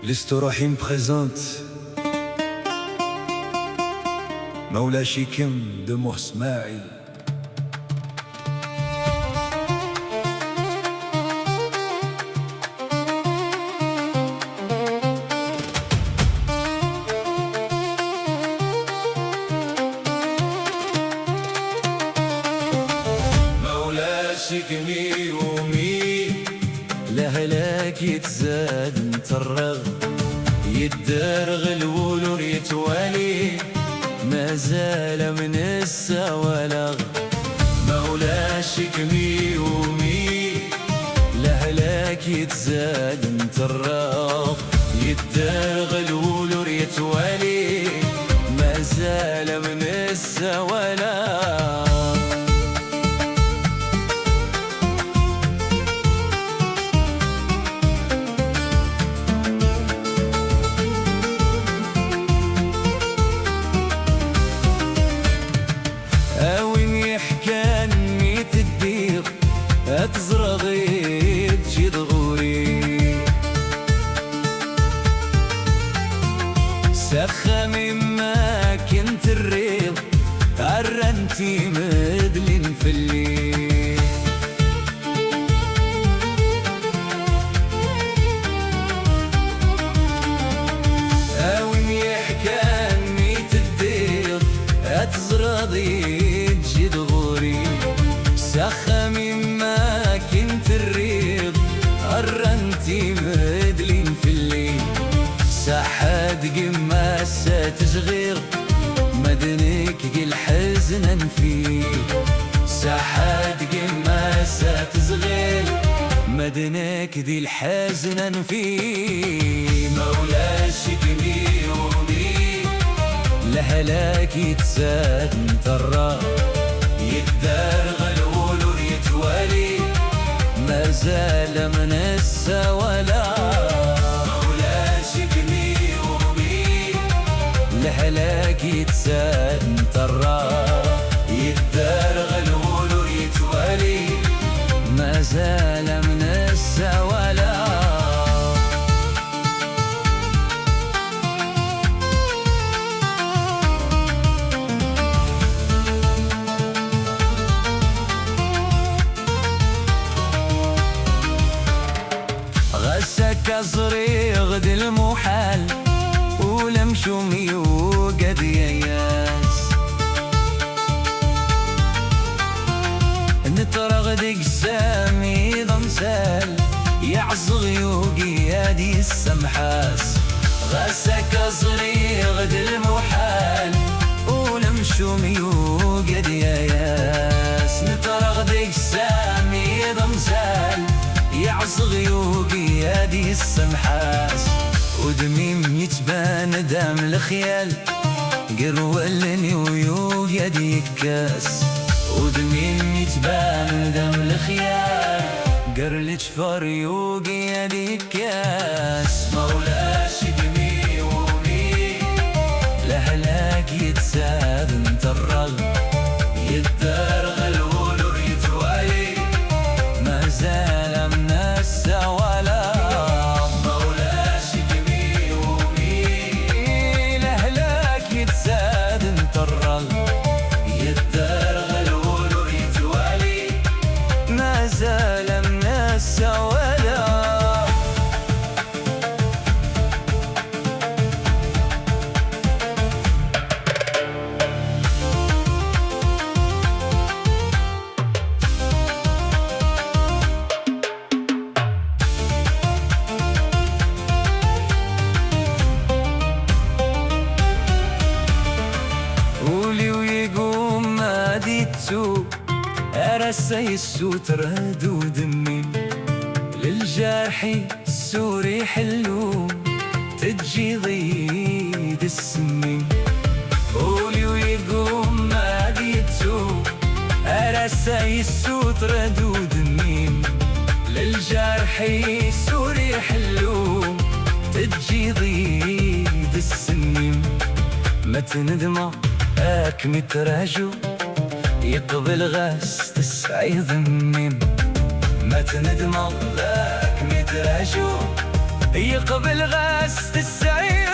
الاستراحي مبريزونت مولا شيكم دو مو اسماعيل. مولا شيكمي ومي لهلاك يتزاد نترغ يدرغ الولور يتوالي مازال من السوالغ. مولا شكمي ومي لهلاك يتزاد نترغ يدرغ الولور يتوالي مازال من السوالغ. أتزرغي تجي ضغوري سخة مما كنت الريض عرنتي مدلين في الليل. أوين يحكى ميت الديض أتزرغي تجي ضغوري سخة مما كنت الريض قرنتي مدلين في الليل. ساحات قماسة تشغير مدنك قل حزنا فيه. ساحات قماسة تشغير مدنك ذي الحزنا فيه. مولا شكمي ومي لهلاك يتساد نترى يدرغ الولور يتوالي مازال من السوالغ. مولا شكمي ومي لهلاك يتساد نترى يدرغ الولور يتوالي مازال من السوالغ. غسك صريغ دي المحال ولمشومي وقد ياس نترغ ديك سامي ضمسال يعصغ يوقي هادي السمحاس. غسك صريغ دي المحال ولمشومي وقد ياس نترغ ديك سامي ضمسال يعصغ يوقي هادي السمحاس. ودميم يتبان دام الخيال قرولني ويوق يدي كاس. ودميم يتبان دام الخيال قرلج فار يوقي يدي كاس. مولا شكمي ومي لهلاك يتساد نترغ يدرغ الولور يتوالي مازال من السوالغ. مولا شكمي ومي لهلاك يتساد نترغ يدرغ الولور يتوالي مازال من السوالغ. أرسي السوت رادو دمي للجارحي السوري حلو تجي ضيد السمين. قولي ويقوم ما ديتو أرسي السوت رادو دمي للجارحي السوري حلو تجي ضيد السمين. ما تندمع هاك متراجو يقضي الغاس تسعي ذميم. ما تندم الله متراجو يقبل غاست السعيد